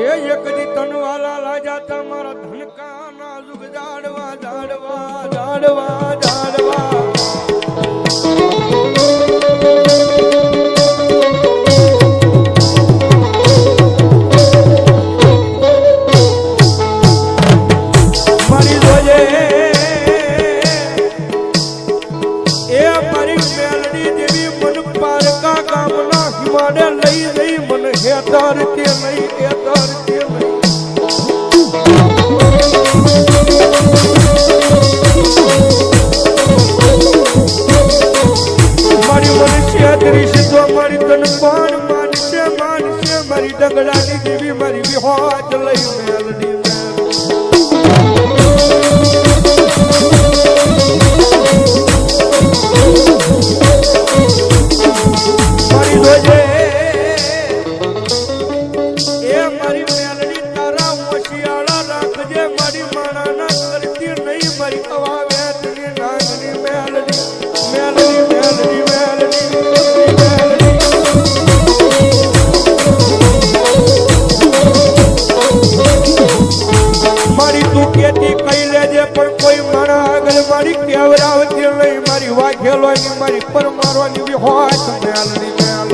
એક દી તનવાલા લાજા તમારા ધનકાના જુગ જાડવા જાડવા જાડવા જાડવા મારી જોજે એ મારી મેલડી દેવી મન પારકા ગામના હિમાડે લઈ જઈ મન હેતાર કે નહીં હેતાર કે નહીં મારી મનુષ્ય દૃશ્ય તો મારી તન પણ માનશે માનશે મારી ડગલાની દેવી મારી વિહોત લઈ મેલડી મારી જોજે એ મારી મેલડી તારા મોશિયાળા રાખજે મારી માણાના કરતી નહીં મારી હવા વેતની નાગની મેલડી મેલડી મેલડી મેલડી મારી તું કેતી કઈ લેજે પણ કોઈ માણા આગળ મારી કેવરાવતી નહીં મારી વાઘેલોની મારી પરમારવાની વિહોત મેલડી મેલડી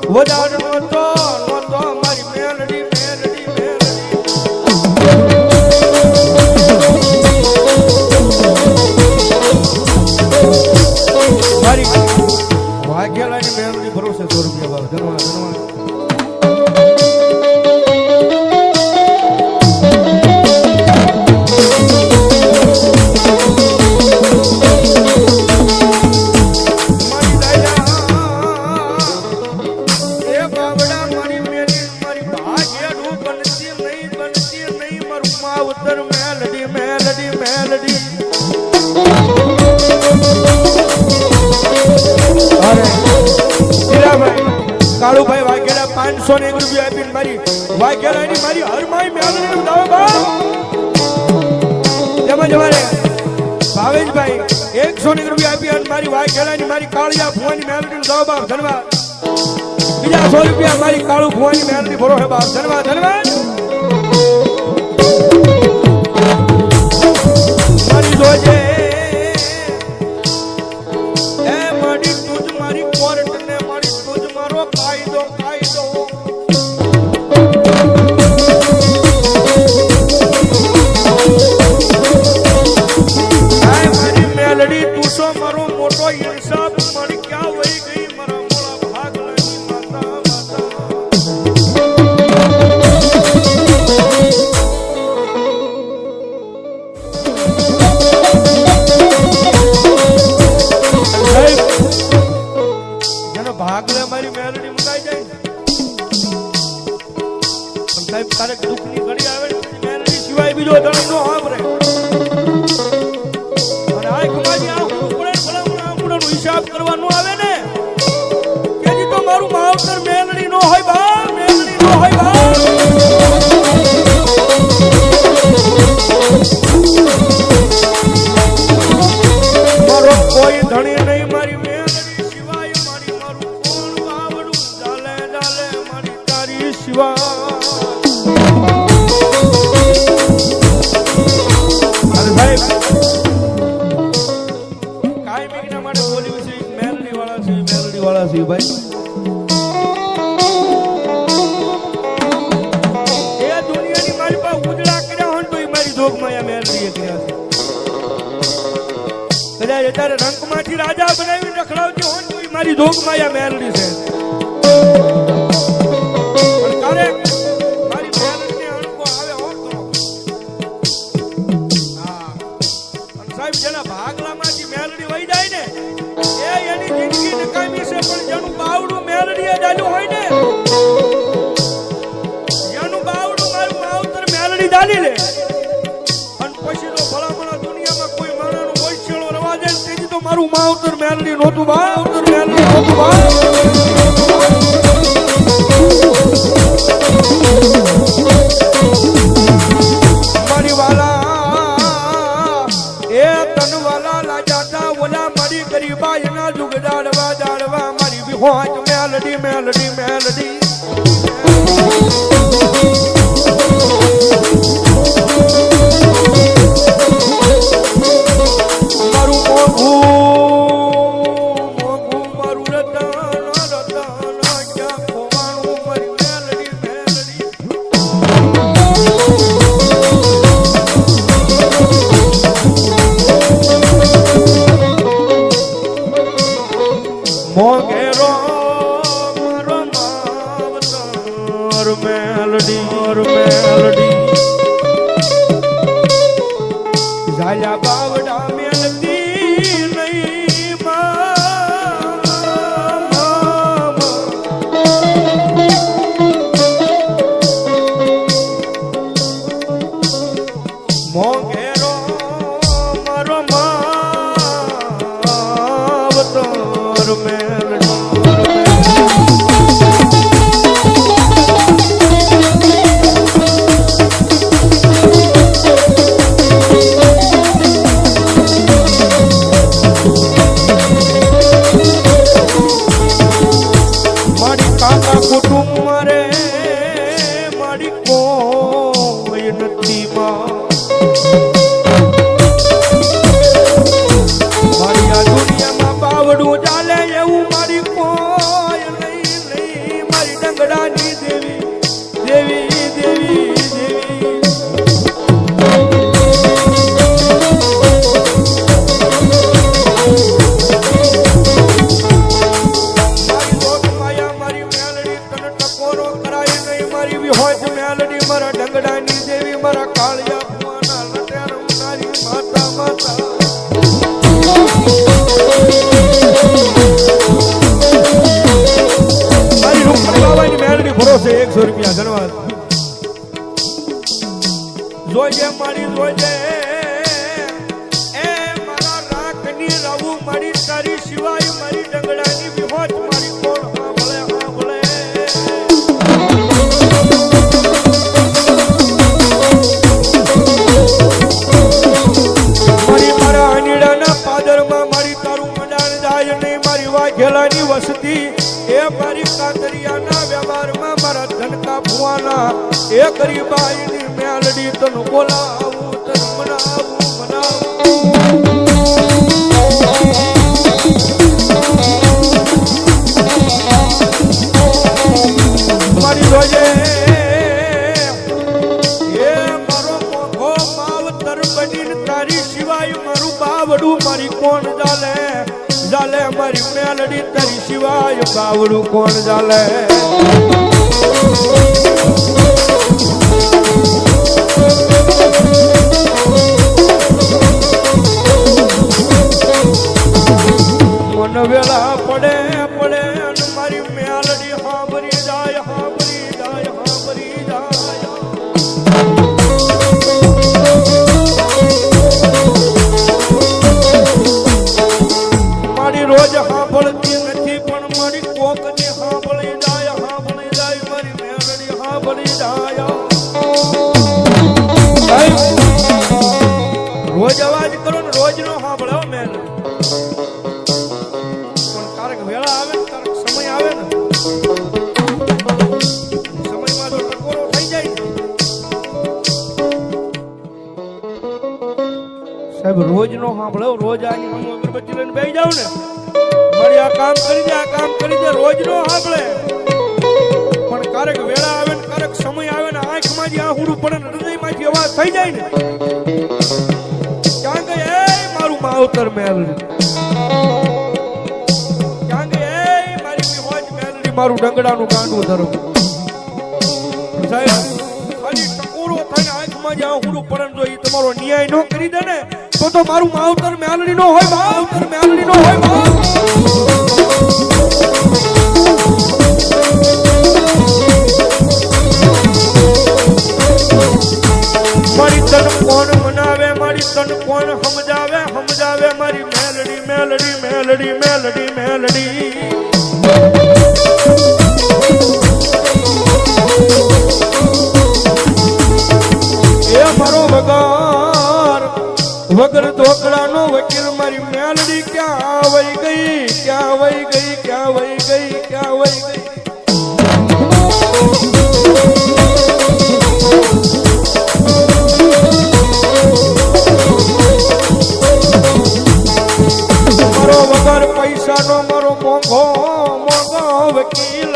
વધાર નતો મારી મેલડી મેલડી મેલડી મારી ભાગ્યલાની મેલડી ભરોસે 100 રૂપિયા ભાવ ધનવા ધનવા કાળુભાઈ વાઘેલા 501 રૂપિયા આપીને મારી વાઘેલાની મારી હરમાઈ મેલડી દાવ બા જમા જમારે ભાવેશભાઈ 101 રૂપિયા આપી અને મારી વાઘેલાની મારી કાળિયા ભુવાની મેલડી દાવ બા ધન્યવાદ બીજા 100 રૂપિયા મારી કાળુ ભુવાની મેલડી ભરો હે બા ધન્યવાદ ધન્યવાદ મારી જોજે એ મારી તુજ મારી કોર્ટ ને મારી તુજ મારો કાયદો કાયદો મારી મેલડી તુસો મારો મોટો ઇન્સાફ મારી ક્યાં વહી ગઈ મારા મોળા ભાગ લઈ માતા માતા ભાગલે મારી મેલડી મુકાઈ જાય પણ સાહેબ તારે દુઃખની ઘડી આવે ને મેલડી સિવાય બીજો ધણ નો સાંભળે અને આ કમાજી આ ઉપડે ભલામણ નો હિસાબ કરવાનો આવે ને કે જી તો મારું માવતર મેલડી નો હોય બા મેલડી નો હોય બા મારો કોઈ ધણી નહીં મારી તારે રંગમાંથી રાજા બનાવી રખડાવતી હોય તો મારી ધોક માયા મેલડી છે પણ તારે મારી મેલડીને અણકો આવે હો કરો હા અને સાહેબ જેના ભાગલામાંથી મેલડી વહી જાય ને એ એની જિંદગી નકામી છે પણ જેનું બાવડું મેલડીએ ડાલ્યું હોય ને કરી લે અને પછી તો ભલામણા દુનિયામાં કોઈ માણાનો વૈશ્યળો રવા જાય તેથી તો મારું માવતર મેલડી નહોતું માવતર મેલડી નહોતું મારી વાલા એ તન વાલા લાજાતા ઓલા મારી ગરીબા એના જુગ દાડવા દાડવા મારી વિહોજ મેલડી મેલડી મેલડી મારું મોઘું મારું રતન ક્યાં ખોવાનું મારી મેલડી મેલડી મોગેરો મારો માવતર મેલડી મેલડી ઝાલ્યા બાવડા મેલતી નહીં મોગેરો મારો માવતર મેલડી કુટુંબ રે મારી કોઈ નથી મારી આ દુનિયામાં બાવડું ચાલે એવું મારી કોઈ નહીં મારી ડંગડાની દેવી દેવી દેવી દેવી મેલડી મારા ડંગડાની દેવી મારા કાળિયા ભુવાના લટે રમનારી માતા માતા મારી રૂપડી બાબાની મેલડી ભરોસે 100 રૂપિયા ધન્યવાદ જોજે મારી જોજે એ મારા રાખની રહું મારી તારી સિવાય મારી ડંગડાની વિહોજ મારી કોણ ભલે વાઘેલાની વસતી એ મારી કાતરિયાના વ્યવહારમાં મારા ધનકા ભુવાના એ ગરીબાઈની મેલડી તને બોલાવું તને મનાવું મારી રોજે એ મારો મોઘો માવતર બનીને તારી સિવાય મારું બાવડું મારી કોણ ચાલે જાલે મારી મેલડી તારી સિવાય બાવડું કોણ જાલે મન વેલા પડે પડે અને મારી મેલડી હાંભરી જાય હાંભરી જાય હાંભરી જાય મારી રોજ હાંભળતી નથી પણ મારી કોકની હાંભળી જાય મારી મેલડી હાંભળી જાય રોજ અવાજ કરો ને રોજ નો હાંભળો મેલડી પણ કારક વેળા આવે ને કારક સમય આવે ને સમયમાં તો ટકોરો થઈ જાય ને સાહેબ રોજ નો સાંભળો રોજ આની હમ અગરબત્તી લઈને બેસી જાવ ને મારી આ કામ કરી દે રોજ નો સાંભળે પણ કારક વેળા આવે ને કારક સમય આવે ને આંખમાંથી આહુડું પડે ને હૃદયમાંથી અવાજ થઈ જાય ને ક્યાં ગઈ એ મારું માવતર મેલડી ક્યાં ગઈ એ મારી વિહોજ મેલડી મારું ડંગડાનું ગાંડું ધરમ સાહેબ ખાલી ટકોરો થઈને આંખમાંથી આહુડું પડે ને જો એ તમારો ન્યાય ન કરી દે ને તો મારું માવતર મેલડી નો હોય માવતર મેલડી નો હોય તન કોણ સમજાવે સમજાવે મારી મેલડી મેલડી મેલડી મેલડી મેલડી એ મારો વગર ઢોકળાનો વકીલ મારી મેલડી ક્યાં વઈ ગઈ ક્યાં વઈ ગઈ ક્યાં વઈ ગઈ ક્યાં વઈ ગઈ મારો વગર પૈસાનો મારો મોંઘો મોંઘો વકીલ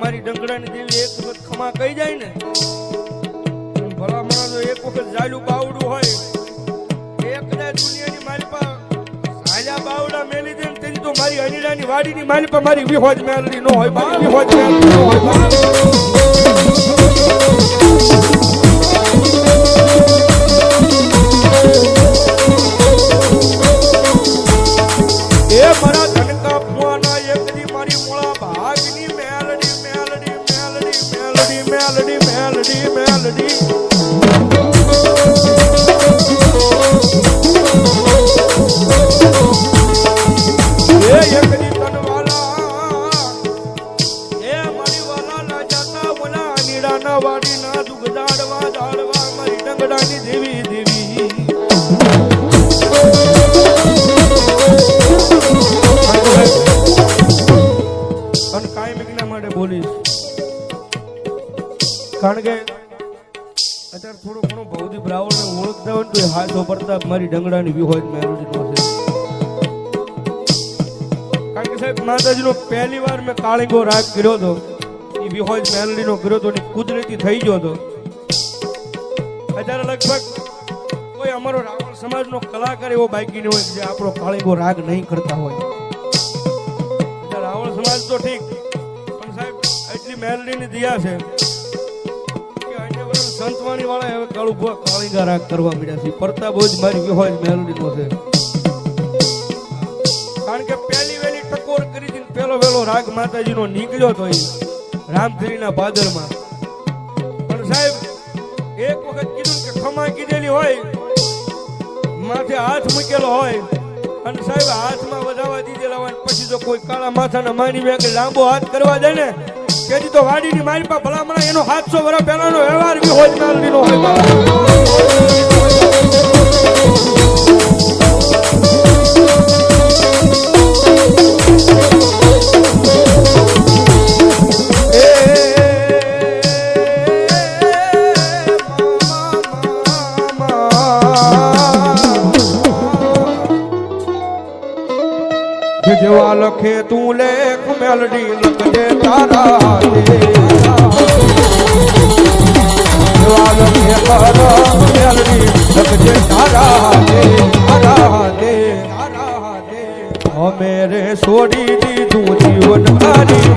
મારી ડંગડાની દેવી એક વખત ખમા કહી જાય ને ભલા માણસ એક વખત જાયલું બાવડું હોય એક કદાચ દુનિયાની મારી પાસે હાલ્યા બાવડા મેલી દે તેની તો મારી અનીડાની વાડીની મારી પાસે મારી વિહોજ મેલડી નો હોય મારી વિહોજ મેલડી નો હોય એ મારા ધનકા ફુવાના એકની મારી મોળા ભાગની મેલડી મેલડી મેલડી મેલડી મેલડી મેલડી મેલડી એ એકની તનવાલા એ મારી વાલા ના જાતા બોલા નીડાના વાડીના દુગ દાડવા દાડવા મારી ડંગડાની દેવી દેવી અને કાંઈ મેઘના માટે બોલીશ કારણ કે અત્યારે થોડો ઘણો ભૌતિક બ્રાહ્મણને ઓળખતા હોય તો હાથો પ્રતાપ મારી ડંગડાની વિહોજ મેલોડીનો છે કારણ કે સાહેબ માતાજીનો પહેલી વાર મેં કાળીગો રાગ કર્યો હતો એ વિહોજ મેલોડીનો કર્યો હતો ને કુદરતી થઈ ગયો હતો અત્યારે લગભગ કોઈ અમારો રાવણ સમાજનો કલાકાર એવો બાકી નહીં હોય જે આપણો કાળીગો રાગ નહીં કરતા હોય રાવણ સમાજ તો ઠીક પણ સાહેબ એટલી મેલડીની દિયા છે કે અન્ય વર્ષ સંતવાણી વાળા હવે કાળીગા રાગ કરવા મળ્યા છે પ્રતાપ જ મારી વિહોજ મેલડીનો છે કારણ કે પહેલી વેલી ટકોર કરી હતી પેલો વેલો રાગ માતાજીનો નીકળ્યો તો રામધરીના ભાદરમાં પણ સાહેબ એક વખત કીધું કે ખમા કીધેલી હોય માથે હાથ મૂકેલો હોય અને સાહેબ હાથમાં વધાવા દીધેલા હોય પછી જો કોઈ કાળા માથાના માની બે કે લાંબો હાથ કરવા દે ને કેજી તો વાડીની મારી પા ભલામણા એનો 700 વર્ષ પહેલાનો વ્યવહાર બી હોય નાલડીનો હોય જેવા લખે તું લેખ મેલડી લખજે તારા જેવા લખે મેલડી લખજે તારા દે અમે રે છોડી દીધું જીવન મારી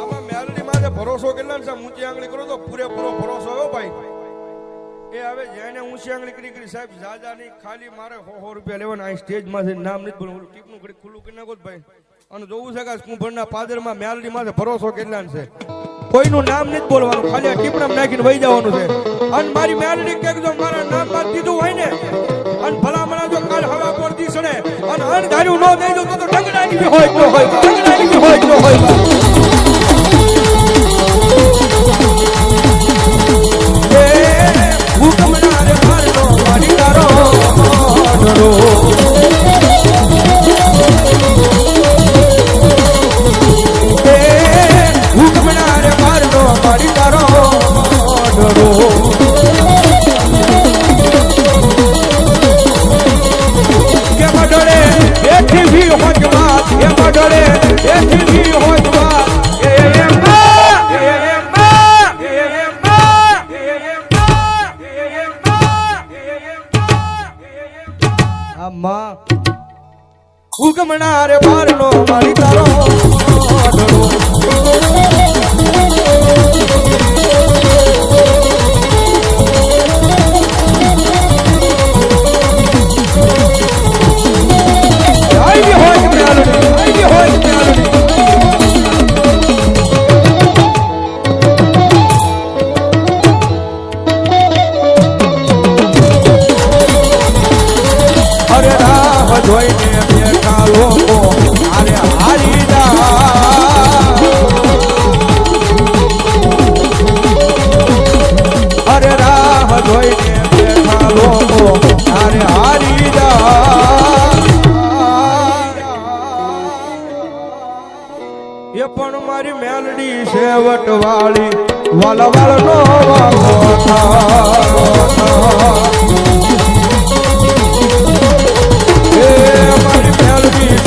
આમાં મેલડી માં ભરોસો કેટલા છે ઊંચી આંગળી કરો તો પૂરેપૂરો ભરોસો આવ્યો ભાઈ એ હવે જેને ઊંચી આંગળી કરી સાહેબ જાજા નહીં ખાલી મારે 100 રૂપિયા લેવાના આ સ્ટેજ માંથી નામ નથી બોલું ટીપનું ઘડી ખુલ્લું કરી નાખો ભાઈ અને જોવું છે કે કુંભરના પાદરમાં મેલડી માં ભરોસો કેટલા છે કોઈનું નામ નથી બોલવાનું ખાલી આ ટીપણા નાખીને વહી જવાનું છે અને મારી મેલડી કે જો મારા નામ માં દીધું હોય ને અને ભલામણા જો કાલ હવા પર દીસણે અને અણધાર્યું ન દઈ દો તો ઢંગડાની બી હોય તો હોય ઢંગડાની બી હોય તો હોય ઉગમણા રે બારનો મારી તારો અરે રાહ જોઈને બેઠા લોકો અરે હારી અરે રાહ જોઈને બેઠા લોકો અરે હારી એ પણ મારી મેલડી સેવટ વાળી વાલા વાળ નો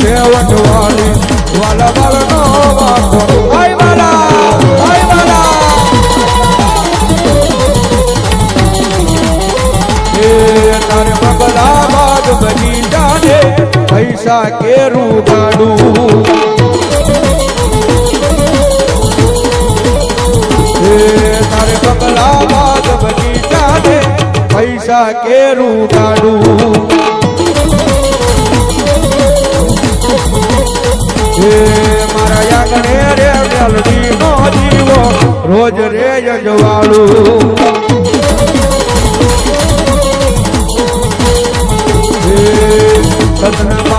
સેવટ વાળી વાલા વાલા નો વાકો આય વાલા એ તારે બગલા બાગ બની જાને પૈસા કેરું ગાડું એ તારે બગલા બાગ બની જાને પૈસા કેરું ગાડું મારા યાગણે રે મેલડી નો જીવો રોજ રે જજવાળું સતના